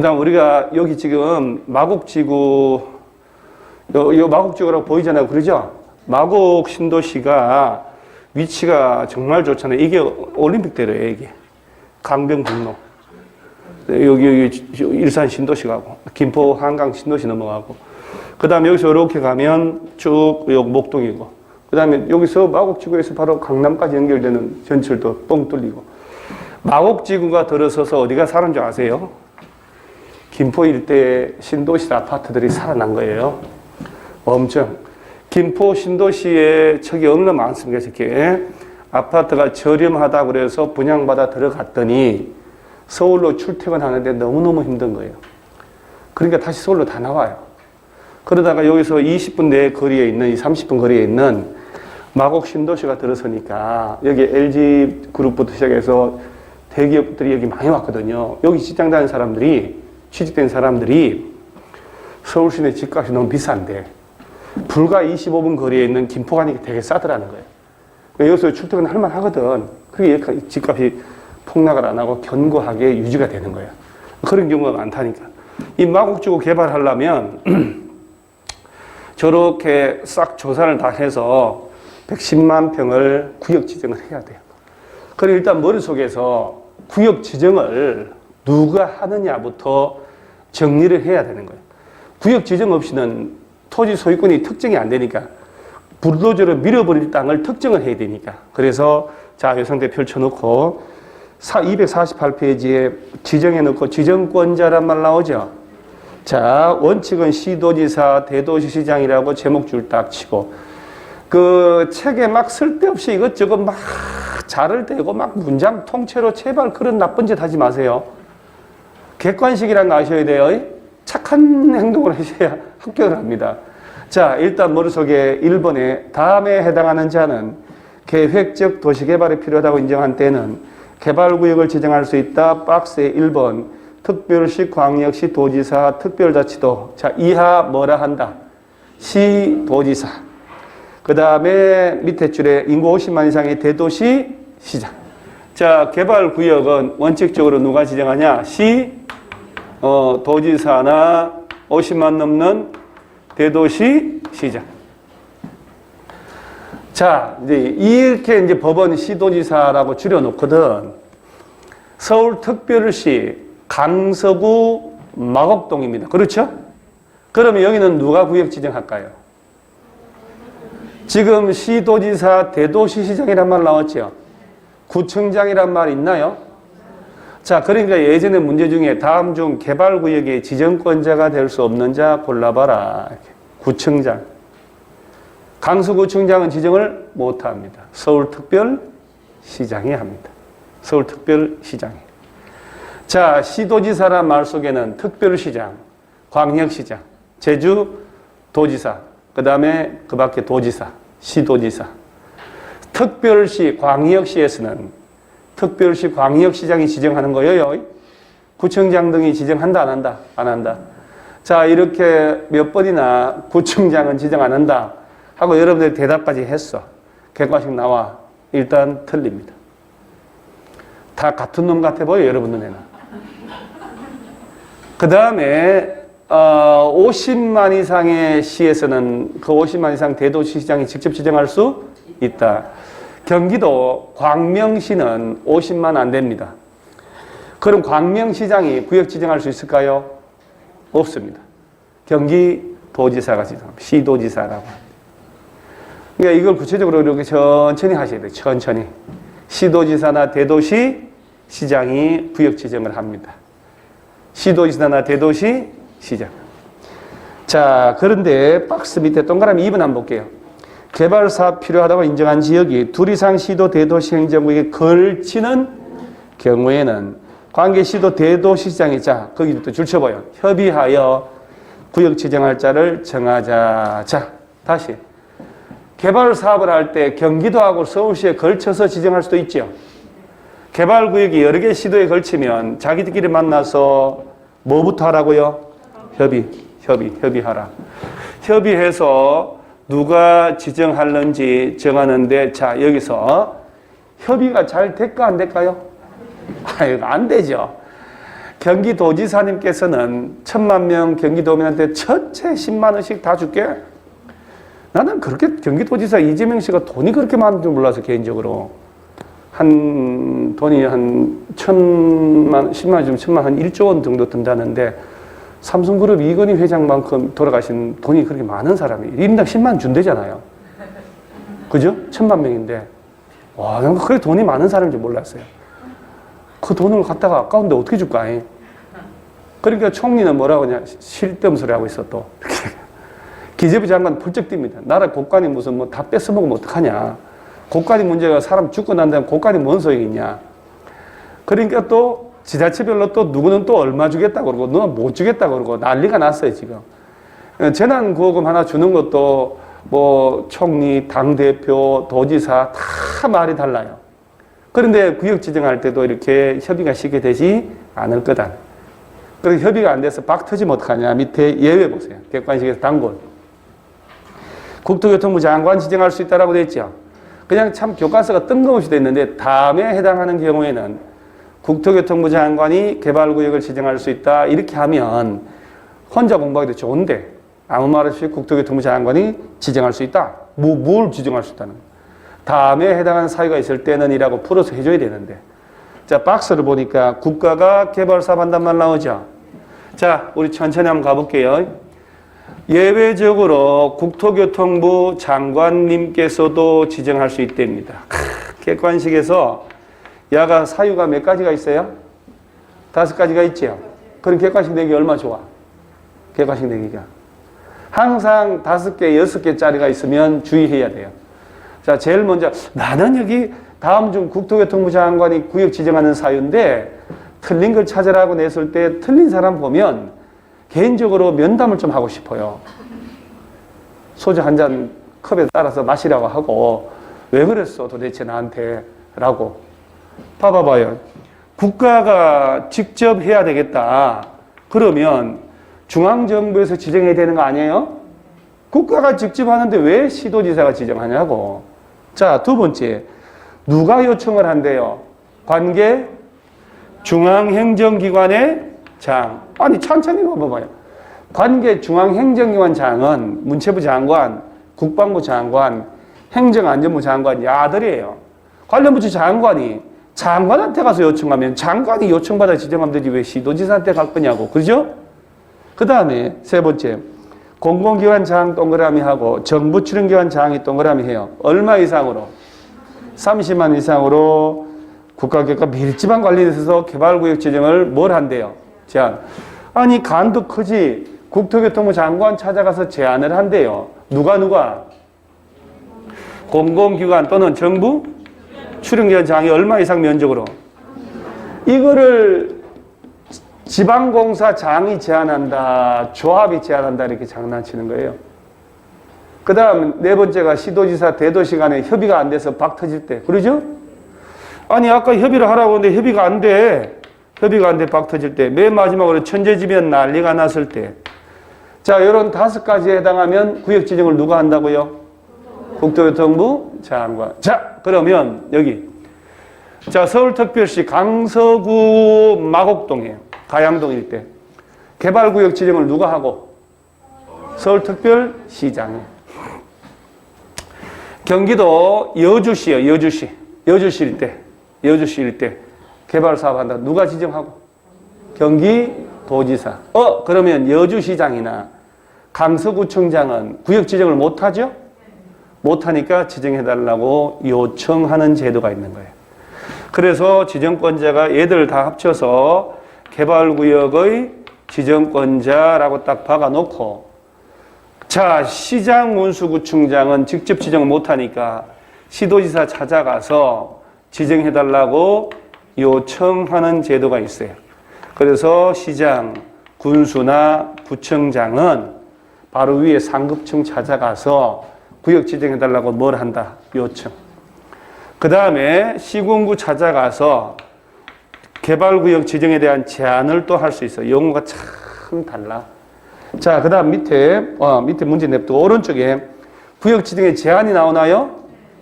다음 우리가 여기 지금 마곡지구, 요 마곡지구라고 보이잖아요. 그러죠? 마곡 신도시가 위치가 정말 좋잖아요. 이게 올림픽대로예요, 이게. 강변북로. 여기 일산 신도시 가고, 김포 한강 신도시 넘어가고. 그 다음에 여기서 이렇게 가면 쭉 여기 목동이고. 그 다음에 여기서 마곡지구에서 바로 강남까지 연결되는 전철도 뻥 뚫리고. 마곡지구가 들어서서 어디가 살은 줄 아세요? 김포 일대 신도시 아파트들이 살아난 거예요. 엄청. 김포 신도시에 척이 얼마나 많습니까? 이렇게 아파트가 저렴하다 그래서 분양받아 들어갔더니 서울로 출퇴근하는데 너무너무 힘든 거예요. 그러니까 다시 서울로 다 나와요. 그러다가 여기서 20분 내 거리에 있는, 30분 거리에 있는 마곡 신도시가 들어서니까 여기 LG그룹부터 시작해서 대기업들이 여기 많이 왔거든요. 여기 직장 다니는 사람들이, 취직된 사람들이 서울 시내 집값이 너무 비싼데 불과 25분 거리에 있는 김포 가니까 되게 싸더라는 거예요. 여기서 출퇴근 할 만 하거든. 그게 집값이 폭락을 안 하고 견고하게 유지가 되는 거예요. 그런 경우가 많다니까. 이 마곡지구 개발하려면 저렇게 싹 조사를 다 해서 110만 평을 구역 지정을 해야 돼요. 그럼 일단 머릿속에서 구역 지정을 누가 하느냐부터 정리를 해야 되는 거예요. 구역 지정 없이는 토지 소유권이 특정이 안 되니까 불도저로 밀어버릴 땅을 특정을 해야 되니까. 그래서 자, 이 상태 펼쳐놓고 248페이지에 지정해 놓고 지정권자란 말 나오죠. 자, 원칙은 시도지사, 대도시시장이라고 제목줄 딱 치고 그 책에 막 쓸데없이 이것저것 막 자를 대고 막 문장 통째로 제발 그런 나쁜 짓 하지 마세요. 객관식이란 거 아셔야 돼요. 착한 행동을 하셔야 합격을 합니다. 자, 일단 머릿속에 1번에 다음에 해당하는 자는 계획적 도시개발이 필요하다고 인정한 때는 개발구역을 지정할 수 있다. 박스에 1번 특별시, 광역시, 도지사, 특별자치도. 자, 이하 뭐라 한다? 시도지사. 그 다음에 밑에 줄에 인구 50만 이상의 대도시, 시장. 자, 개발구역은 원칙적으로 누가 지정하냐? 도지사나 50만 넘는 대도시, 시장. 자, 이제 이렇게 이제 법원 시도지사라고 줄여놓거든. 서울특별시 강서구 마곡동입니다. 그렇죠? 그러면 여기는 누가 구역 지정할까요? 지금 시도지사, 대도시시장이란 말 나왔죠? 구청장이란 말 있나요? 자, 그러니까 예전에 문제 중에 다음 중 개발구역의 지정권자가 될 수 없는 자 골라봐라. 구청장. 강서구청장은 지정을 못합니다. 서울특별시장이 합니다. 서울특별시장이. 자, 시도지사란 말 속에는 특별시장, 광역시장, 제주도지사, 그 다음에 그 밖에 도지사, 시도지사. 특별시, 광역시에서는 특별시, 광역시장이 지정하는 거예요. 구청장 등이 지정한다, 안 한다? 안 한다. 자, 이렇게 몇 번이나 구청장은 지정 안 한다 하고 여러분들이 대답까지 했어. 객관식 나와. 일단 틀립니다. 다 같은 놈 같아 보여, 여러분 눈에는. 그 다음에 50만 이상의 시에서는 그 50만 이상 대도시시장이 직접 지정할 수 있다. 경기도 광명시는 50만 안 됩니다. 그럼 광명시장이 구역 지정할 수 있을까요? 없습니다. 경기도지사가 지정합니다. 시도지사라고 합니다. 그러니까 이걸 구체적으로 이렇게 천천히 하셔야 돼요. 천천히. 시도지사나 대도시시장이 구역 지정을 합니다. 시도지사나 대도시시장. 자, 그런데 박스 밑에 동그라미 2번 한번 볼게요. 개발사업 필요하다고 인정한 지역이 둘 이상 시도 대도시 행정구역에 걸치는 경우에는 관계시도 대도시장이 자, 거기부터 줄 쳐봐요. 협의하여 구역 지정할 자를 정하자. 자, 다시. 개발사업을 할 때 경기도하고 서울시에 걸쳐서 지정할 수도 있죠. 개발구역이 여러 개 시도에 걸치면 자기들끼리 만나서 뭐부터 하라고요? 협의하라. 협의해서 누가 지정하는지 정하는데 자, 여기서 협의가 잘 될까 안 될까요? 이거 안 되죠. 경기도지사님께서는 1,000만 명 경기도민한테 전체 10만 원씩 다 줄게. 나는 그렇게 경기도지사 이재명 씨가 돈이 그렇게 많은 줄 몰라서 개인적으로 돈이 한 10만 원, 10만 한 1조 원 정도 든다는데 삼성그룹 이건희 회장만큼 돌아가신 돈이 그렇게 많은 사람이 1인당 10만 원 준대잖아요. 그죠? 1,000만 명인데 와, 난 그렇게 돈이 많은 사람인 줄 몰랐어요. 그 돈을 갖다가 아까운데 어떻게 줄까? 그러니까 총리는 뭐라고 하냐? 실데없는 소리 하고 있어 또. 기재부 장관 펄쩍 뜁니다. 나라 국간이 무슨 뭐 다 뺏어먹으면 어떡하냐. 국간이 문제가 사람 죽고 난 다음에 국간이 뭔 소용이 있냐. 그러니까 또 지자체별로 또 누구는 또 얼마 주겠다고 그러고 누구는 못 주겠다고 그러고 난리가 났어요 지금. 재난구호금 하나 주는 것도 뭐 총리, 당대표, 도지사 다 말이 달라요. 그런데 구역 지정할 때도 이렇게 협의가 쉽게 되지 않을 거다. 그래서 협의가 안 돼서 박 터지면 어떡하냐. 밑에 예외 보세요. 객관식에서 단골. 국토교통부 장관 지정할 수 있다라고 돼 있죠. 그냥 참 교과서가 뜬금없이 돼 있는데 다음에 해당하는 경우에는 국토교통부 장관이 개발구역을 지정할 수 있다. 이렇게 하면 혼자 공부하기도 좋은데 아무 말 없이 국토교통부 장관이 지정할 수 있다. 뭘 지정할 수 있다는 거예요. 다음에 해당하는 사유가 있을 때는 이라고 풀어서 해줘야 되는데. 자, 박스를 보니까 국가가 개발 사업한단 말 나오죠. 자, 우리 천천히 한번 가볼게요. 예외적으로 국토교통부 장관님께서도 지정할 수 있답니다. 객관식에서 야가 사유가 몇 가지가 있어요? 5가지가 있죠. 그럼 객관식 내기 얼마 좋아? 객관식 내기가. 항상 5개, 6개짜리가 있으면 주의해야 돼요. 자, 제일 먼저 나는 여기 다음 중 국토교통부 장관이 구역 지정하는 사유인데 틀린 걸 찾으라고 냈을 때 틀린 사람 보면 개인적으로 면담을 좀 하고 싶어요. 소주 한 잔 컵에 따라서 마시라고 하고 왜 그랬어 도대체 나한테 라고. 봐봐봐요. 국가가 직접 해야 되겠다. 그러면 중앙정부에서 지정해야 되는 거 아니에요? 국가가 직접 하는데 왜 시도지사가 지정하냐고. 자, 두 번째. 누가 요청을 한대요? 관계 중앙행정기관의 장. 아니 천천히 봐봐요. 관계 중앙행정기관 장은 문체부 장관, 국방부 장관, 행정안전부 장관 야들이에요. 관련 부처 장관이 장관한테 가서 요청하면 장관이 요청받아 지정하면 되지 왜 시도지사한테 갈 거냐고. 그죠? 그 다음에 세 번째. 공공기관 장 동그라미 하고 정부 출연기관 장이 동그라미 해요. 얼마 이상으로? 30만 이상으로 국가기업과 밀집한 관리에 있어서 개발구역 지정을 뭘 한대요? 제안. 아니 간도 크지. 국토교통부 장관 찾아가서 제안을 한대요. 누가? 공공기관 또는 정부 출연기관 장이 얼마 이상 면적으로? 이거를 지방공사장이 제안한다, 조합이 제안한다 이렇게 장난치는 거예요. 그 다음 네 번째가 시도지사 대도시 간에 협의가 안 돼서 박 터질 때. 그러죠? 아니 아까 협의를 하라고 하는데 협의가 안 돼. 협의가 안 돼 박 터질 때. 맨 마지막으로 천재지변 난리가 났을 때. 자, 이런 5가지에 해당하면 구역 지정을 누가 한다고요? 국토교통부 장관. 자, 그러면 여기. 자, 서울특별시 강서구 마곡동에 가양동 일대. 개발구역 지정을 누가 하고? 서울특별시장이. 경기도 여주시요, 여주시. 여주시 일대. 개발 사업한다. 누가 지정하고? 경기도지사. 그러면 여주시장이나 강서구청장은 구역 지정을 못하죠? 못하니까 지정해달라고 요청하는 제도가 있는 거예요. 그래서 지정권자가 얘들 다 합쳐서 개발구역의 지정권자라고 딱 박아놓고 자, 시장 운수구청장은 직접 지정을 못하니까 시도지사 찾아가서 지정해달라고 요청하는 제도가 있어요. 그래서 시장, 군수나 구청장은 바로 위에 상급청 찾아가서 구역 지정해달라고 뭘 한다? 요청. 그 다음에 시군구 찾아가서 개발구역 지정에 대한 제안을 또 할 수 있어요. 용어가 참 달라. 자, 그 다음 밑에 문제 냅두고 오른쪽에 구역 지정에 제한이 나오나요?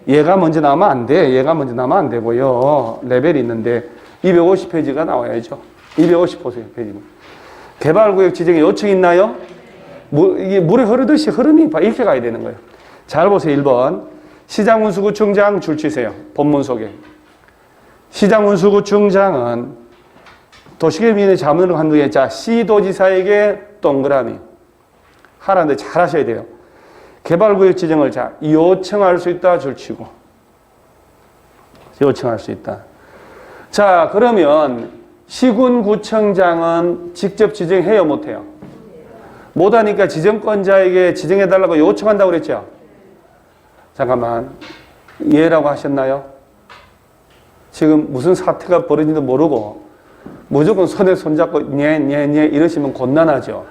얘가 먼저 나오면 안 돼. 얘가 먼저 나오면 안 되고요. 레벨이 있는데 250페이지가 나와야죠. 250 보세요. 페이지. 개발구역 지정에 요청이 있나요? 이게 물에 흐르듯이 흐름이 이렇게 가야 되는 거예요. 잘 보세요. 1번. 시장운수구청장 줄치세요. 본문 속에. 시장운수구청장은 도시개발민의 자문을 한두에 자 시도지사에게 동그라미 하라는데 잘 하셔야 돼요. 개발구역 지정을 자 요청할 수 있다 줄치고 요청할 수 있다. 자 그러면 시군구청장은 직접 지정해요 못해요? 못하니까 지정권자에게 지정해달라고 요청한다고 그랬죠? 잠깐만 이해라고 하셨나요? 지금 무슨 사태가 벌어진지도 모르고 무조건 손에 손잡고 네 이러시면 곤란하죠.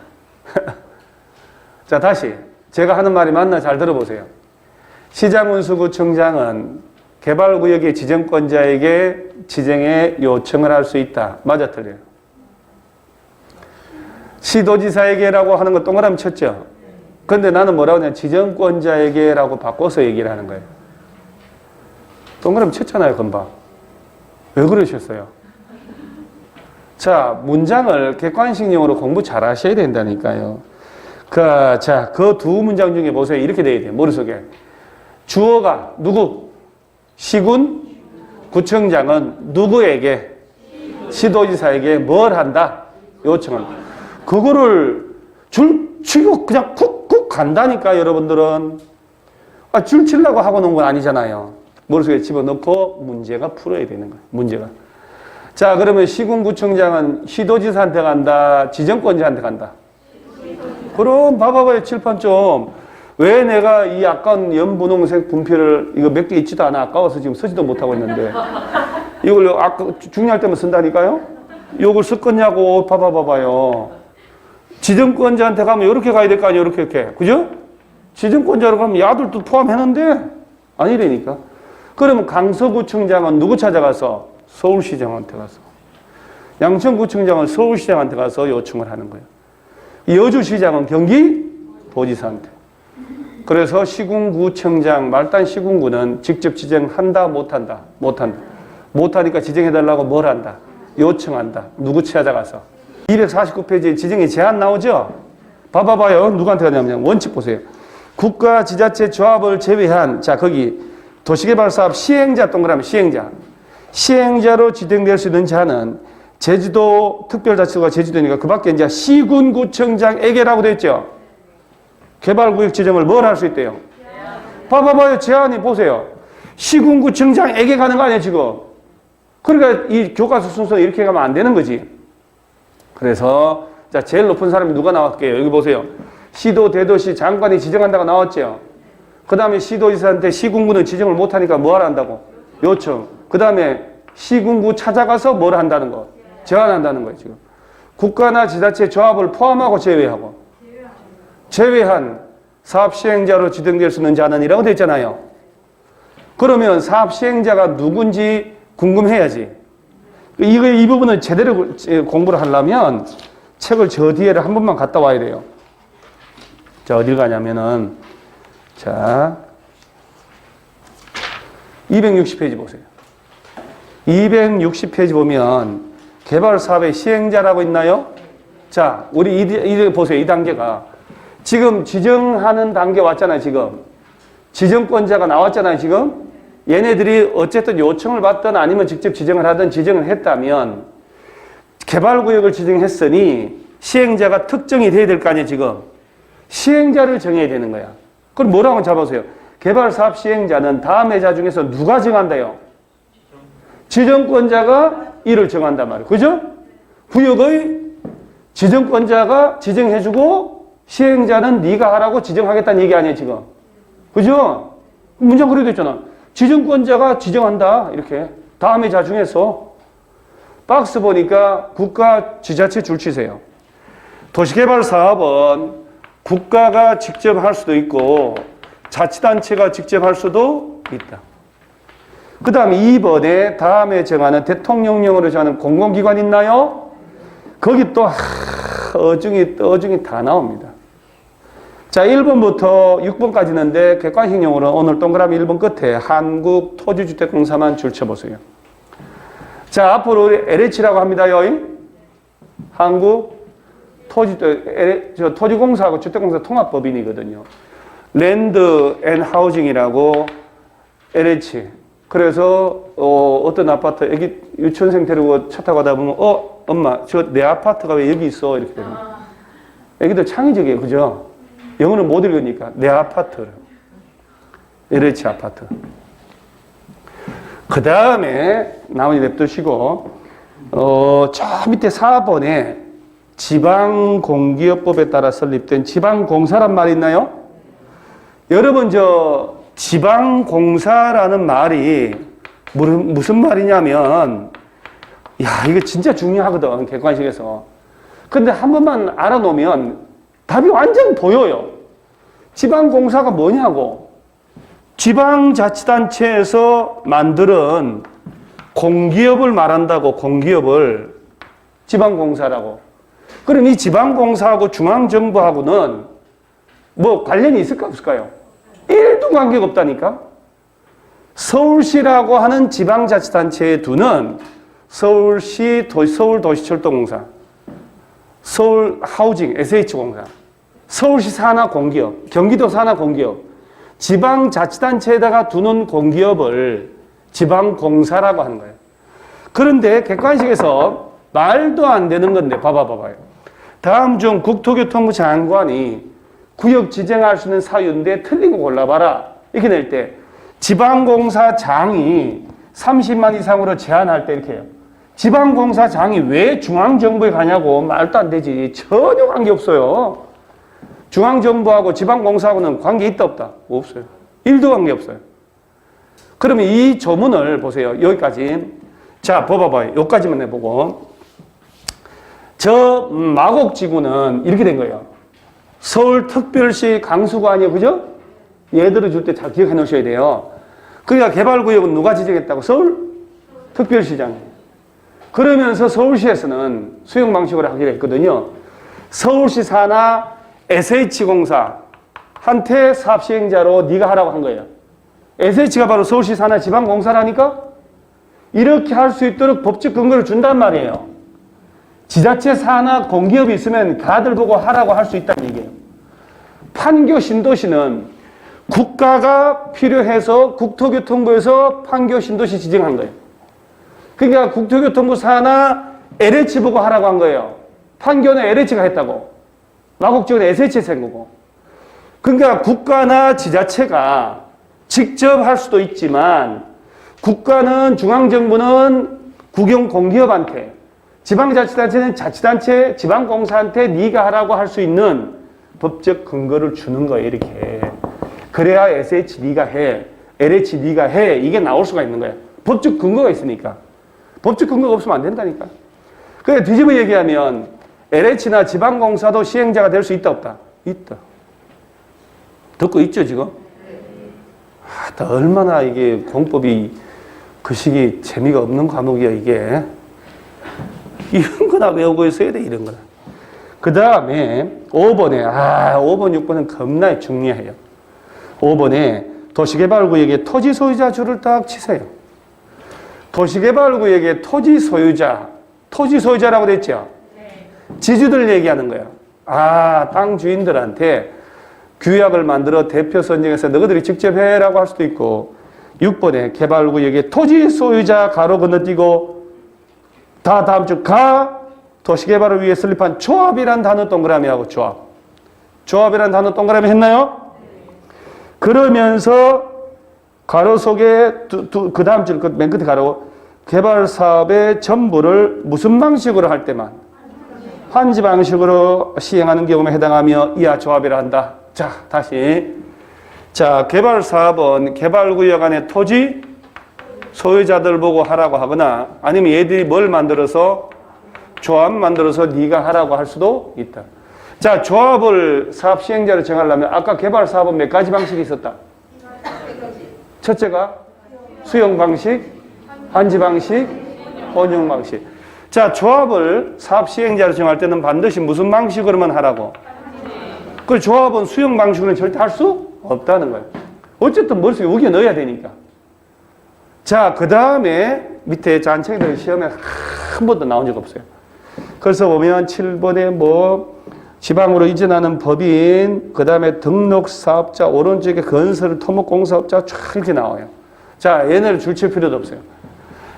자 다시 제가 하는 말이 맞나 잘 들어보세요. 시장운수구청장은 개발구역의 지정권자에게 지정에 요청을 할 수 있다. 맞아 틀려요? 시도지사에게라고 하는 거 동그라미 쳤죠? 근데 나는 뭐라고 하냐 지정권자에게라고 바꿔서 얘기를 하는 거예요. 동그라미 쳤잖아요 금방. 왜 그러셨어요? 자 문장을 객관식용으로 공부 잘 하셔야 된다니까요. 그 두 문장 중에 보세요. 이렇게 돼야 돼요. 머릿속에. 주어가 누구? 시군 구청장은 누구에게? 시도지사에게 뭘 한다? 요청한다. 그거를 줄 치고 그냥 쿡쿡 간다니까 여러분들은. 줄 치려고 하고 놓은 건 아니잖아요. 머릿속에 집어넣고 문제가 풀어야 되는 거예요. 문제가. 자 그러면 시군구청장은 시도지사한테 간다? 지정권자한테 간다? 그럼 봐봐요. 칠판 좀. 왜 내가 이 아까운 연분홍색 분필을 이거 몇 개 있지도 않아. 아까워서 지금 쓰지도 못하고 있는데 이걸 아까 중요할 때만 쓴다니까요. 이걸 쓸 거냐고. 봐봐요. 지정권자한테 가면 이렇게 가야 될 거 아니에요. 이렇게. 그죠? 지정권자로 가면 야들도 포함했는데 아니라니까. 그러면 강서구청장은 누구 찾아가서? 서울시장한테 가서. 양천구청장은 서울시장한테 가서 요청을 하는 거예요. 여주시장은 경기도지사한테. 그래서 시군구청장, 말단 시군구는 직접 지정한다, 못한다? 못한다. 못하니까 지정해달라고 뭘 한다? 요청한다. 누구 찾아가서? 249페이지에 지정의 제한 나오죠? 봐봐요. 누구한테 가냐면 원칙 보세요. 국가 지자체 조합을 제외한 자 거기 도시개발사업 시행자 동그라미 시행자. 시행자로 지정될 수 있는 자는 제주도 특별자치도가 제주도니까 그 밖에 이제 시군구청장에게라고 되어 있죠. 개발구역 지정을 뭘 할 수 있대요? 봐봐요. 제한이 보세요. 시군구청장에게 가는 거 아니에요 지금. 그러니까 이 교과서 순서는 이렇게 가면 안 되는 거지. 그래서 자 제일 높은 사람이 누가 나왔게요? 여기 보세요. 시도 대도시 장관이 지정한다고 나왔죠. 그 다음에 시도지사한테 시군구는 지정을 못하니까 뭐 하라 한다고? 요청. 그 다음에 시군구 찾아가서 뭘 한다는 거? 제한한다는 거예요 지금. 국가나 지자체 조합을 포함하고 제외하고. 제외한 사업 시행자로 지정될 수 있는 자는 이라고 되어 있잖아요. 그러면 사업 시행자가 누군지 궁금해야지. 이 부분을 제대로 공부를 하려면 책을 저 뒤에를 한 번만 갔다 와야 돼요. 자, 어딜 가냐면은, 자, 260페이지 보세요. 260페이지 보면 개발 사업의 시행자라고 있나요? 자, 우리 이 보세요. 이 단계가. 지금 지정하는 단계 왔잖아요, 지금. 지정권자가 나왔잖아요, 지금. 얘네들이 어쨌든 요청을 받든 아니면 직접 지정을 하든 지정을 했다면 개발구역을 지정했으니 시행자가 특정이 돼야 될 거 아니에요, 지금. 시행자를 정해야 되는 거야. 그럼 뭐라고 잡아보세요. 개발사업 시행자는 다음의 자 중에서 누가 정한다요? 지정권자가 이를 정한단 말이에요. 그죠? 구역의 지정권자가 지정해주고 시행자는 네가 하라고 지정하겠다는 얘기 아니에요, 지금. 그죠? 문장 그래도 있잖아. 지정권자가 지정한다. 이렇게. 다음의 자 중에서. 박스 보니까 국가 지자체 줄치세요. 도시개발 사업은 국가가 직접 할 수도 있고 자치단체가 직접 할 수도 있다. 그 다음 2번에 다음에 정하는 대통령령으로 정하는 공공기관 있나요? 거기 또 어중이 다 나옵니다. 자, 1번부터 6번까지 있는데 객관식용으로 오늘 동그라미 1번 끝에 한국토지주택공사만 줄쳐보세요. 자, 앞으로 우리 LH라고 합니다요. 한국 토지공사하고 주택공사 통합법인이거든요. 랜드 앤 하우징이라고 LH. 그래서 어떤 아파트 애기 유치원생 데리고 차 타고 가다 보면 엄마 저 내 아파트가 왜 여기 있어 이렇게 되는 거예요. 애기들 창의적이에요. 그죠? 영어는 못 읽으니까 내 아파트. LH 아파트. 그 다음에 나머지 냅두시고 저 밑에 4번에 지방공기업법에 따라 설립된 지방공사란 말이 있나요? 여러분 저 지방공사라는 말이 무슨 말이냐면 야 이거 진짜 중요하거든 객관식에서. 근데 한 번만 알아놓으면 답이 완전 보여요. 지방공사가 뭐냐고. 지방자치단체에서 만드는 공기업을 말한다고. 공기업을 지방공사라고. 그럼 이 지방공사하고 중앙정부하고는 뭐 관련이 있을까 없을까요? 1도 관계가 없다니까. 서울시라고 하는 지방자치단체에 두는 서울시 서울도시철도공사, 서울하우징 SH공사, 서울시 산하공기업, 경기도 산하공기업, 지방자치단체에다가 두는 공기업을 지방공사라고 하는 거예요. 그런데 객관식에서 말도 안 되는 건데 봐봐요. 다음 중 국토교통부 장관이 구역 지정할 수 있는 사유인데 틀린 거 골라봐라. 이렇게 낼 때 지방공사장이 30만 이상으로 제한할 때 이렇게 해요. 지방공사장이 왜 중앙정부에 가냐고. 말도 안 되지. 전혀 관계 없어요. 중앙정부하고 지방공사하고는 관계 있다 없다? 없어요. 1도 관계 없어요. 그러면 이 조문을 보세요. 여기까지. 자, 봐봐요. 여기까지만 해보고. 저 마곡지구는 이렇게 된 거예요. 서울특별시 강수관이에요. 그죠? 예들어 줄 때 잘 기억해 놓으셔야 돼요. 그러니까 개발구역은 누가 지정했다고? 서울특별시장이에요. 그러면서 서울시에서는 수용 방식으로 하기로 했거든요. 서울시 산하 SH공사한테 사업시행자로 네가 하라고 한 거예요. SH가 바로 서울시 산하 지방공사라니까? 이렇게 할 수 있도록 법적 근거를 준단 말이에요. 지자체 산하 공기업이 있으면 다들 보고 하라고 할 수 있다는 얘기예요. 판교 신도시는 국가가 필요해서 국토교통부에서 판교 신도시 지정한 거예요. 그러니까 국토교통부 산하 LH 보고 하라고 한 거예요. 판교는 LH가 했다고. 마곡지구는 SH에서 한 거고. 그러니까 국가나 지자체가 직접 할 수도 있지만 국가는 중앙정부는 국영공기업한테, 지방자치단체는 자치단체, 지방공사한테 네가 하라고 할 수 있는 법적 근거를 주는 거예요. 이렇게. 그래야 SH 네가 해, LH 네가 해, 이게 나올 수가 있는 거예요. 법적 근거가 있으니까. 법적 근거가 없으면 안 된다니까. 그래 뒤집어 얘기하면 LH나 지방공사도 시행자가 될 수 있다 없다? 있다. 듣고 있죠 지금? 얼마나 이게 공법이 그 시기 재미가 없는 과목이야 이게. 이런 거나 외우고 있어야 돼 이런 거나. 그 다음에 5번에 5번 6번은 겁나 중요해요. 5번에 도시개발구역의 토지 소유자 줄을 딱 치세요. 도시개발구역의 토지 소유자라고 됐죠? 지주들 얘기하는 거예요. 땅 주인들한테 규약을 만들어 대표 선정해서 너희들이 직접 해라고 할 수도 있고, 6번에 개발구역의 토지 소유자 가로 건너뛰고 다음 주 도시개발을 위해 설립한 조합이란 단어 동그라미하고 조합이란 단어 동그라미 했나요? 그러면서 가로 속에 그 다음 줄 맨 끝에 가로 개발 사업의 전부를 무슨 방식으로 할 때만 환지 방식으로 시행하는 경우에 해당하며 이하 조합이라 한다. 자, 다시. 자, 개발 사업은 개발구역 안에 토지 소유자들 보고 하라고 하거나 아니면 얘들이 뭘 만들어서 조합 만들어서 네가 하라고 할 수도 있다. 자, 조합을 사업 시행자로 정하려면 아까 개발 사업은 몇 가지 방식이 있었다? 첫째가 수용 방식, 환지 방식, 혼용 방식. 자, 조합을 사업 시행자로 정할 때는 반드시 무슨 방식으로만 하라고? 그 조합은 수용 방식으로는 절대 할 수 없다는 거예요. 어쨌든 머릿속에 우겨 넣어야 되니까. 자, 그 다음에 밑에 잔챙이들 시험에 한 번도 나온 적 없어요. 그래서 보면 7번에 뭐 지방으로 이전하는 법인, 그 다음에 등록사업자, 오른쪽에 건설, 토목공사업자 쫙 이렇게 나와요. 자, 얘네를 줄칠 필요도 없어요.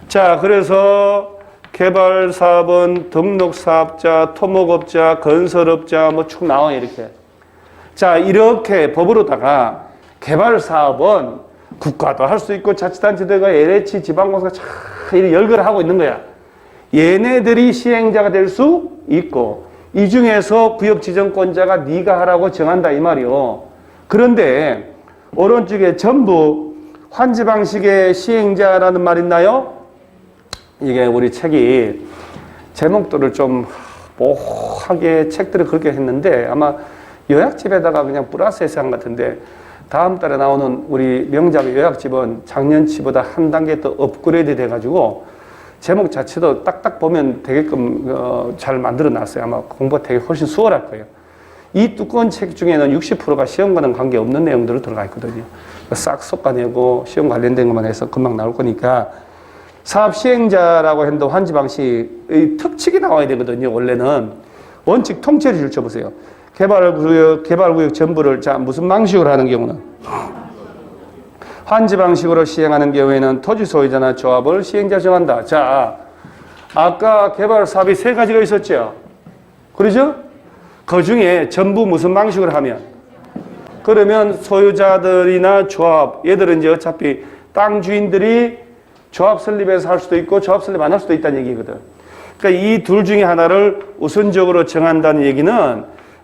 자, 그래서 개발사업은 등록사업자, 토목업자, 건설업자 뭐 쭉 나와요, 이렇게. 자, 이렇게 법으로다가 개발사업은 국가도 할 수 있고 자치단체들과 LH 지방공사가 참 이렇게 열거하고 있는 거야. 얘네들이 시행자가 될 수 있고 이 중에서 구역지정권자가 네가 하라고 정한다 이 말이요. 그런데 오른쪽에 전부 환지 방식의 시행자라는 말 있나요? 이게 우리 책이 제목들을 좀 모호하게 책들을 그렇게 했는데 아마 요약집에다가 그냥 플러스해서 한 것 같은데 다음 달에 나오는 우리 명작 요약집은 작년치보다 한 단계 더 업그레이드 돼가지고 제목 자체도 딱딱 보면 되게끔 잘 만들어 놨어요. 아마 공부가 되게 훨씬 수월할 거예요. 이 두꺼운 책 중에는 60%가 시험과는 관계없는 내용들로 들어가 있거든요. 싹 솎아내고 시험 관련된 것만 해서 금방 나올 거니까 사업 시행자라고 했는데 환지 방식의 특칙이 나와야 되거든요. 원래는 원칙 통째로 줄쳐보세요. 개발구역 전부를 자 무슨 방식으로 하는 경우는 환지 방식으로 시행하는 경우에는 토지 소유자나 조합을 시행자 정한다. 자, 아까 개발 사업이 3가지가 있었죠. 그러죠? 그 중에 전부 무슨 방식으로 하면 그러면 소유자들이나 조합 얘들은 이제 어차피 땅 주인들이 조합 설립해서 할 수도 있고 조합 설립 안 할 수도 있다는 얘기거든. 그러니까 이 둘 중에 하나를 우선적으로 정한다는 얘기는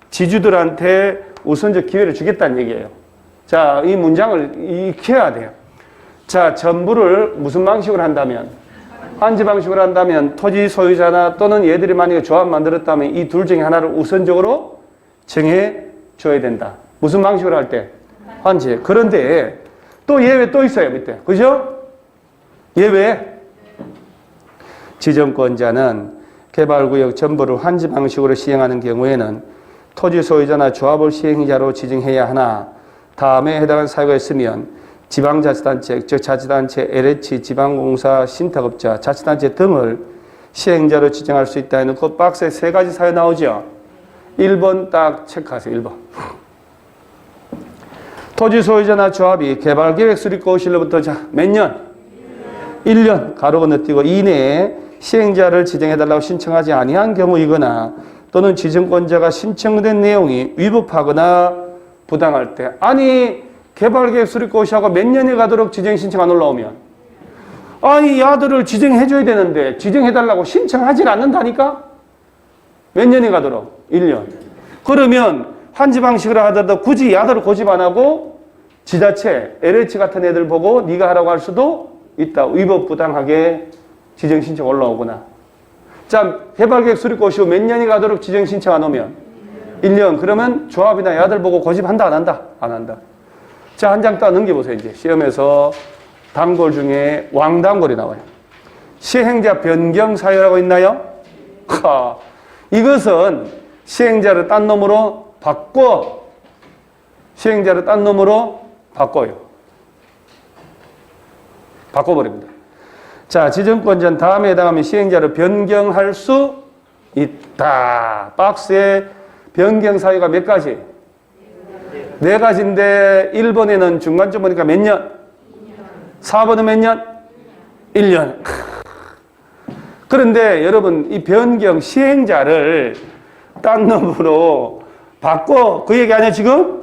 지주들한테 우선적 기회를 주겠다는 얘기예요. 자, 이 문장을 익혀야 돼요. 자, 전부를 무슨 방식으로 한다면 환지 방식으로 한다면 토지 소유자나 또는 얘들이 만약에 조합 만들었다면 이 둘 중에 하나를 우선적으로 정해 줘야 된다. 무슨 방식으로 할 때? 환지. 그런데 또 예외 또 있어요, 밑에. 그죠? 예외. 지정권자는 개발구역 전부를 환지 방식으로 시행하는 경우에는 토지 소유자나 조합을 시행자로 지정해야 하나 다음에 해당하는 사유가 있으면 지방자치단체, 즉 자치단체, LH, 지방공사, 신탁업자, 자치단체 등을 시행자로 지정할 수 있다 하는 그 박스에 3가지 사유 나오죠. 1번 딱 체크하세요. 1번. 토지 소유자나 조합이 개발계획 수립 고시로부터 몇 년? 1년 가로 건너뛰고 이내에 시행자를 지정해달라고 신청하지 아니한 경우이거나 또는 지정권자가 신청된 내용이 위법하거나 부당할 때 아니 개발계획 수립 고시하고 몇 년이 가도록 지정 신청 안 올라오면 아니 야들을 지정해줘야 되는데 지정해달라고 신청하지 않는다니까? 몇 년이 가도록? 1년. 그러면 환지 방식으로 하더라도 굳이 야들을 고집 안 하고 지자체, LH 같은 애들 보고 네가 하라고 할 수도 있다. 위법 부당하게 지정 신청 올라오거나. 자, 개발계획 수립 고시 몇 년이 가도록 지정 신청 안 오면 1년. 그러면 조합이나 야들 보고 고집한다 안 한다? 안 한다. 자, 한 장 더 넘겨보세요. 이제 시험에서 단골 중에 왕단골이 나와요. 시행자 변경 사유라고 있나요? 이것은 시행자를 딴 놈으로 바꿔. 시행자를 딴 놈으로 바꿔요. 바꿔버립니다. 자, 지정권자는 다음에 해당하면 시행자를 변경할 수 있다. 박스에 변경 사유가 몇 가지? 4가지인데 1번에는 중간점 보니까 몇 년? 4번은 몇 년? 1년. 그런데 여러분 이 변경 시행자를 딴 놈으로 바꿔 그 얘기 아니야 지금?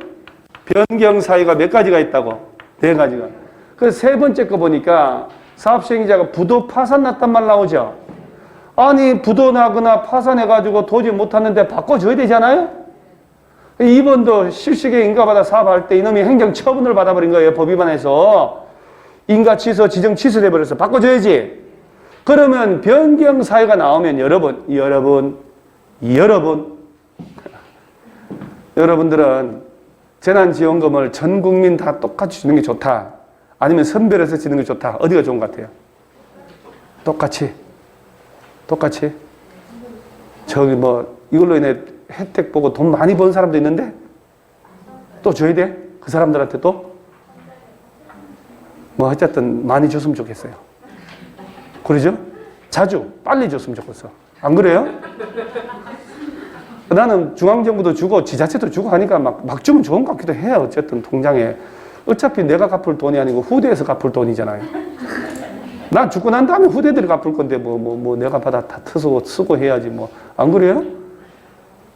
변경 사유가 몇 가지가 있다고? 4가지가. 그래서 3번째 거 보니까 사업 시행자가 부도 파산 났단 말 나오죠? 아니 부도 나거나 파산해가지고 도저히 못하는데 바꿔줘야 되잖아요? 2번도 실시계 인가받아 사업할 때 이놈이 행정처분을 받아버린 거예요. 법 위반해서. 인가 취소, 지정 취소돼버려서 바꿔줘야지. 그러면 변경 사유가 나오면 여러분들은 재난지원금을 전 국민 다 똑같이 주는 게 좋다. 아니면 선별해서 주는 게 좋다. 어디가 좋은 것 같아요? 똑같이. 저기 뭐 이걸로 인해 혜택 보고 돈 많이 번 사람도 있는데 또 줘야 돼? 그 사람들한테 또? 뭐 어쨌든 많이 줬으면 좋겠어요. 그러죠? 자주 빨리 줬으면 좋겠어. 안 그래요? 나는 중앙정부도 주고 지자체도 주고 하니까 막 주면 좋은 것 같기도 해요. 어쨌든 통장에. 어차피 내가 갚을 돈이 아니고 후대에서 갚을 돈이잖아요. 난 죽고 난 다음에 후대들이 갚을 건데 내가 받아 다 쓰고 해야지 뭐. 안 그래요?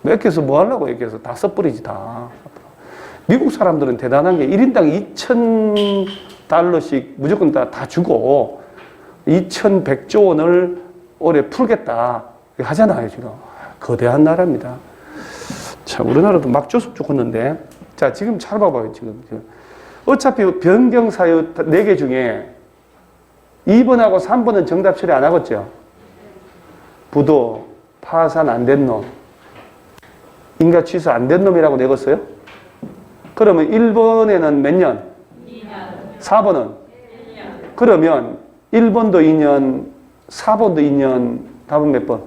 맥혀서 뭐 하려고 얘기해서 다 써버리지 다. 미국 사람들은 대단한 게 1인당 2,000달러씩 무조건 다 주고 2,100조 원을 올해 풀겠다 하잖아요 지금. 거대한 나라입니다. 자, 우리나라도 막 줬으면 좋겠는데. 자, 지금 잘 봐봐요 지금. 어차피 변경사유 4개 중에 2번하고 3번은 정답 처리 안 하겠죠. 부도, 파산 안 된 놈, 인가 취소 안 된 놈이라고 내겠어요? 그러면 1번에는 몇 년? 2년. 4번은? 1년. 그러면 1번도 2년, 4번도 2년, 답은 몇 번?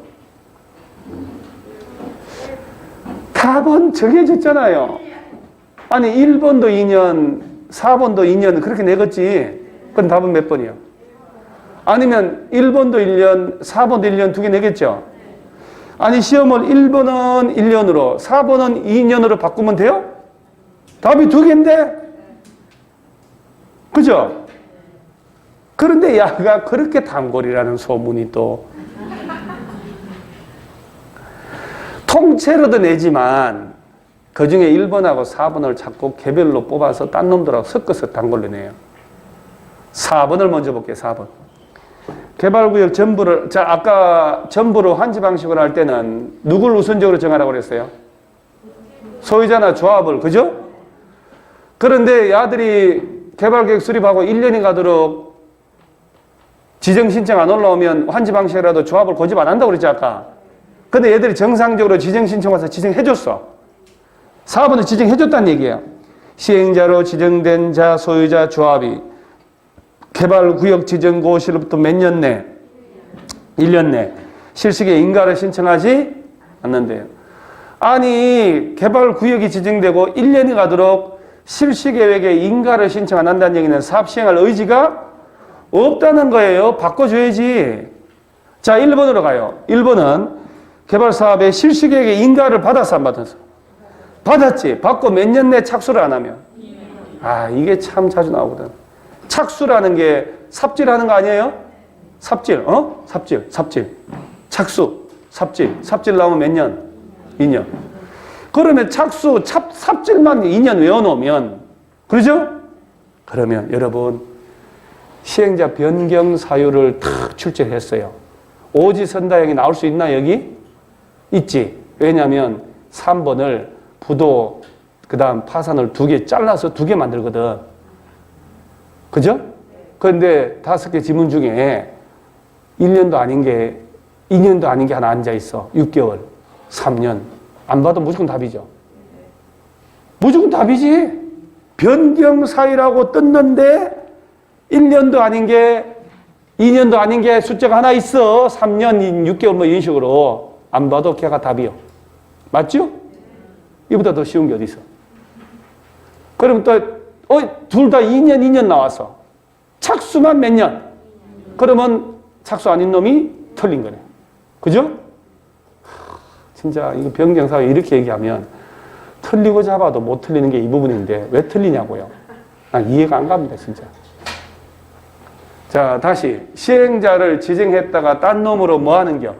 답은 정해졌잖아요. 아니 1번도 2년, 4번도 2년 그렇게 내겠지. 그럼 답은 몇 번이요? 아니면 1번도 1년, 4번도 1년 두 개 내겠죠? 아니 시험을 1번은 1년으로 4번은 2년으로 바꾸면 돼요? 답이 두 개인데? 그죠? 그런데 야가 그렇게 단골이라는 소문이 또 통째로도 내지만 그 중에 1번하고 4번을 자꾸 개별로 뽑아서 딴 놈들하고 섞어서 단골로 내요. 4번을 먼저 볼게요. 4번. 개발구역 전부를, 자, 아까 전부로 환지 방식으로 할 때는 누굴 우선적으로 정하라고 그랬어요? 소유자나 조합을, 그죠? 그런데 야들이 개발계획 수립하고 1년이 가도록 지정 신청 안 올라오면 환지 방식이라도 조합을 고집 안 한다고 그랬지, 아까. 근데 얘들이 정상적으로 지정 신청 와서 지정해줬어. 4번은 지정해줬다는 얘기예요. 시행자로 지정된 자, 소유자, 조합이 개발구역 지정 고시로부터 몇 년 내? 1년 내. 실시에 인가를 신청하지 않는데요. 아니, 개발구역이 지정되고 1년이 가도록 실시계획에 인가를 신청 안 한다는 얘기는 사업 시행할 의지가 없다는 거예요. 바꿔줘야지. 자, 1번으로 가요. 1번은 개발사업의 실시계획에 인가를 받았어, 안 받았어? 받았지. 받고 몇 년 내 착수를 안 하면. 아, 이게 참 자주 나오거든. 착수라는 게 삽질하는 거 아니에요? 삽질, 삽질. 착수, 삽질 나오면 몇 년? 2년. 그러면 착수, 삽질만 2년 외워놓으면, 그러죠? 그러면 여러분, 시행자 변경 사유를 탁 출제했어요. 오지선다형이 나올 수 있나, 여기? 있지. 왜냐하면 3번을 부도, 그 다음 파산을 2개 잘라서 2개 만들거든. 그죠? 그런데 5개 지문 중에 1년도 아닌 게, 2년도 아닌 게 하나 앉아있어. 6개월, 3년. 안 봐도 무조건 답이죠. 무조건 답이지. 변경사유라고 떴는데 1년도 아닌 게, 2년도 아닌 게 숫자가 하나 있어. 3년, 6개월 뭐 이런 식으로. 안 봐도 걔가 답이요. 맞죠? 이보다 더 쉬운 게 어디 있어? 그럼 또 둘 다 2년 나왔어. 착수만 몇 년? 그러면 착수 아닌 놈이 틀린 거네. 그죠? 진짜 이거 변경사유 이렇게 얘기하면 틀리고 잡아도 못 틀리는 게 이 부분인데 왜 틀리냐고요. 난 이해가 안 갑니다, 진짜. 자, 다시 시행자를 지정했다가 딴 놈으로 뭐 하는겨?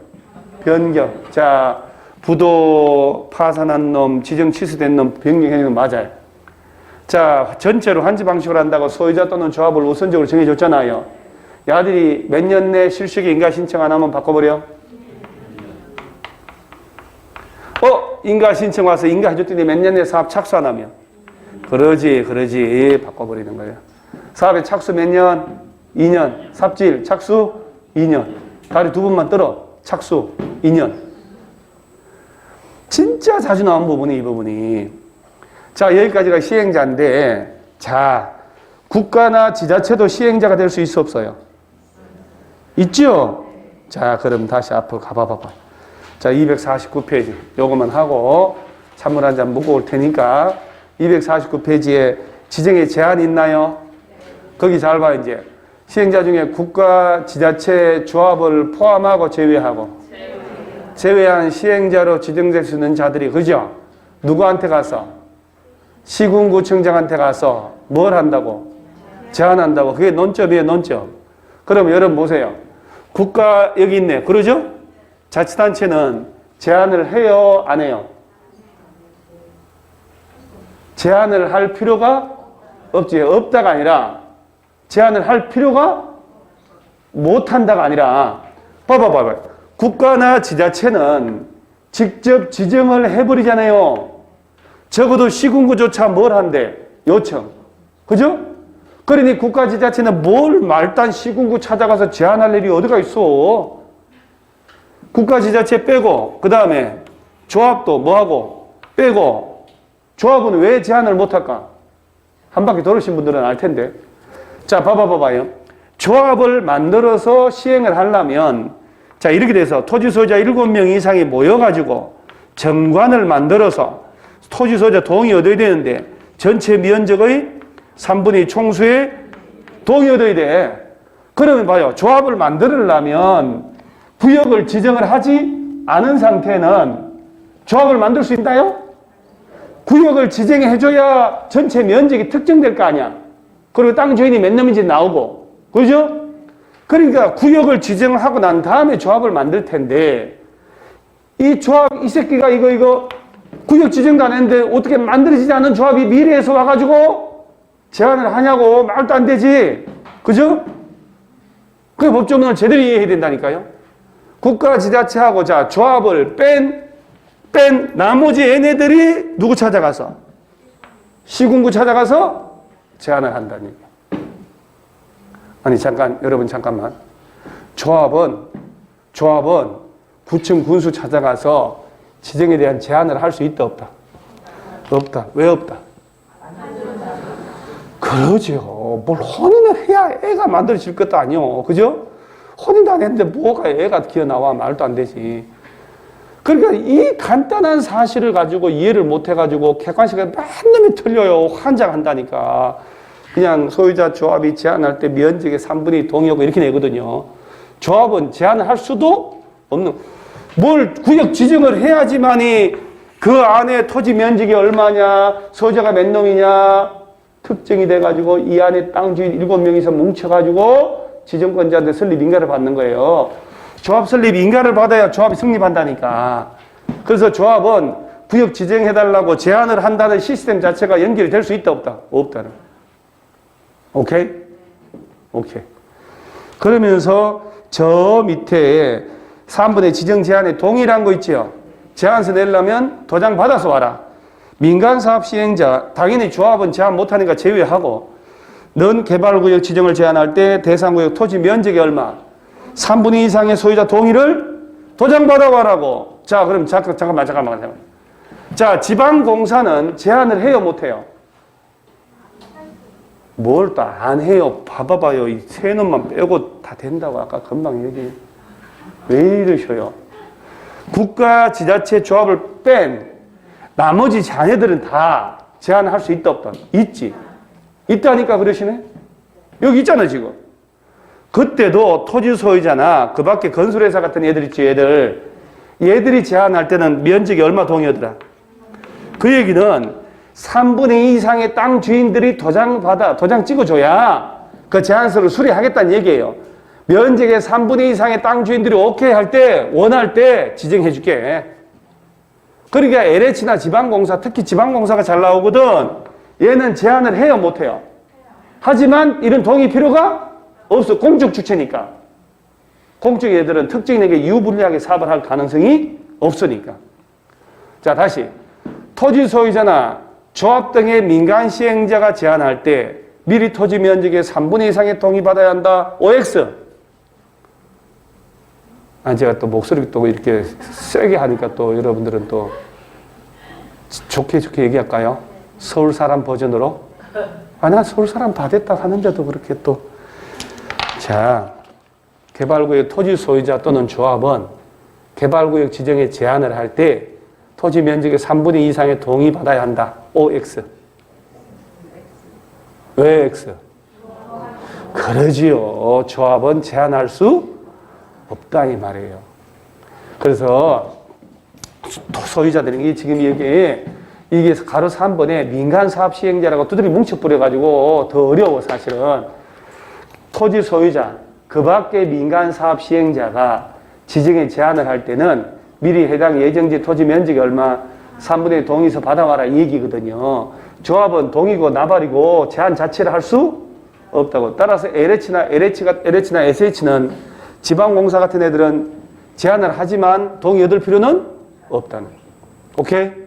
변경. 자, 부도 파산한 놈, 지정 취소된 놈 변경해주는 거 맞아요. 자, 전체로 환지 방식으로 한다고 소유자 또는 조합을 우선적으로 정해줬잖아요. 야들이 몇 년 내 실시기 인가 신청 안 하면 바꿔버려? 인가 신청 와서 인가 해줬더니 몇 년 내 사업 착수 안 하면? 그러지. 바꿔버리는 거예요. 사업에 착수 몇 년? 2년. 삽질, 착수? 2년. 다리 2번만 떨어. 착수? 2년. 진짜 자주 나온 부분이 이 부분이. 자, 여기까지가 시행자인데, 자, 국가나 지자체도 시행자가 될 수 있어, 없어요? 있죠? 자, 그럼 다시 앞으로 가봐봐. 자, 249페이지. 요것만 하고, 찬물 한 잔 먹고 올 테니까, 249페이지에 지정에 제한이 있나요? 거기 잘 봐, 이제. 시행자 중에 국가, 지자체, 조합을 포함하고 제외하고. 제외한 시행자로 지정될 수 있는 자들이, 그죠? 누구한테 가서? 시군구청장한테 가서 뭘 한다고? 제한한다고. 그게 논점이에요, 논점. 그럼 여러분 보세요. 국가 여기 있네. 그러죠? 자치단체는 제한을 해요, 안 해요? 제한을 할 필요가 없지. 없다가 아니라 제한을 할 필요가 못한다가 아니라 봐봐. 국가나 지자체는 직접 지정을 해버리잖아요. 적어도 시군구조차 뭘 한대? 요청. 그죠? 그러니 국가 지자체는 뭘 말단 시군구 찾아가서 제한할 일이 어디가 있어? 국가 지자체 빼고 그 다음에 조합도 뭐하고 빼고 조합은 왜 제한을 못할까? 한 바퀴 돌으신 분들은 알 텐데. 자, 봐봐요. 조합을 만들어서 시행을 하려면 자, 이렇게 돼서 토지 소유자 7명 이상이 모여가지고 정관을 만들어서 토지 소유자 동의 얻어야 되는데 전체 면적의 3분의 2 총수의 동의 얻어야 돼. 그러면 봐요. 조합을 만들려면 구역을 지정을 하지 않은 상태는 조합을 만들 수 있나요? 구역을 지정해줘야 전체 면적이 특정될 거 아니야. 그리고 땅 주인이 몇 놈인지 나오고. 그죠? 그러니까 구역을 지정을 하고 난 다음에 조합을 만들 텐데 이 조합, 이 새끼가 이거 구역 지정도 안 했는데 어떻게 만들어지지 않은 조합이 미래에서 와가지고 제한을 하냐고. 말도 안 되지. 그죠? 그 법조문을 제대로 이해해야 된다니까요. 국가 지자체하고 자, 조합을 뺀 나머지 얘네들이 누구 찾아가서? 시군구 찾아가서 제한을 한다는 얘기야. 아니, 여러분 잠깐만. 조합은 구청 군수 찾아가서 지정에 대한 제한을 할 수 있다, 없다? 없다. 왜 없다? 그러죠. 뭘 혼인을 해야 애가 만들어질 것도 아니요. 그죠? 혼인도 안 했는데 뭐가 애가 기어 나와? 말도 안 되지. 그러니까 이 간단한 사실을 가지고 이해를 못 해가지고 객관식에 맨놈이 틀려요. 환장한다니까. 그냥 소유자 조합이 제한할 때 면적의 3분의 2 동의하고 이렇게 내거든요. 조합은 제한을 할 수도 없는, 뭘 구역 지정을 해야지만이 그 안에 토지 면적이 얼마냐, 소유자가 몇 놈이냐 특정이 돼가지고 이 안에 땅 주인 7명이서 뭉쳐가지고 지정권자한테 설립 인가를 받는 거예요. 조합 설립 인가를 받아야 조합이 성립한다니까. 그래서 조합은 구역 지정해달라고 제한을 한다는 시스템 자체가 연결이 될 수 있다, 없다? 없다는. 오케이? 그러면서 저 밑에 3분의 지정 제한에 동의란 거 있죠? 제한서 내려면 도장 받아서 와라. 민간사업 시행자, 당연히 조합은 제한 못하니까 제외하고, 넌 개발구역 지정을 제한할 때 대상구역 토지 면적이 얼마? 3분의 2 이상의 소유자 동의를 도장 받아와라고. 자, 그럼 잠깐만. 자, 지방공사는 제한을 해요, 못해요? 뭘 또 안 해요? 봐봐요. 이 세 놈만 빼고 다 된다고 아까 금방 얘기해. 왜 이러셔요? 국가 지자체 조합을 뺀 나머지 자녀들은 다 제한할 수 있다, 없다? 있지. 있다니까 그러시네? 여기 있잖아, 지금. 그때도 토지 소유자나 그 밖에 건설회사 같은 애들 있지, 얘들이 제한할 때는 면적이 얼마 동의하더라? 그 얘기는 3분의 2 이상의 땅 주인들이 도장 찍어줘야 그 제한서를 수리하겠다는 얘기예요. 면적의 3분의 2 이상의 땅 주인들이 오케이 할 때, 원할 때 지정해 줄게. 그러니까 LH나 지방공사, 특히 지방공사가 잘 나오거든. 얘는 제한을 해요, 못 해요? 하지만 이런 동의 필요가 없어. 공적 주체니까. 공적 애들은 특정인에게 유불리하게 사업을 할 가능성이 없으니까. 자, 다시. 토지 소유자나 조합 등의 민간 시행자가 제한할 때 미리 토지 면적의 3분의 2 이상의 동의받아야 한다. OX. 제가 또 목소리 또 이렇게 세게 하니까 또 여러분들은 또 좋게 얘기할까요? 서울 사람 버전으로? 나 서울 사람 다 됐다 하는데도 그렇게 또. 자, 개발구역 토지 소유자 또는 조합은 개발구역 지정에 제한을 할 때 토지 면적의 3분의 2 이상의 동의받아야 한다. OX. 왜 X? 그러지요. 조합은 제한할 수 없다 이 말이에요. 그래서 소유자들은 이게 지금 여기에 이게 가로 3번에 민간 사업 시행자라고 두드리 뭉쳐버려가지고 더 어려워 사실은. 토지 소유자, 그 밖에 민간 사업 시행자가 지정에 제한을 할 때는 미리 해당 예정지 토지 면적이 얼마 3분의 1 동의서 받아와라 이 얘기거든요. 조합은 동의고 나발이고 제한 자체를 할 수 없다고. 따라서 LH나 SH는 지방공사 같은 애들은 제한을 하지만 동의 얻을 필요는 없다는. 오케이?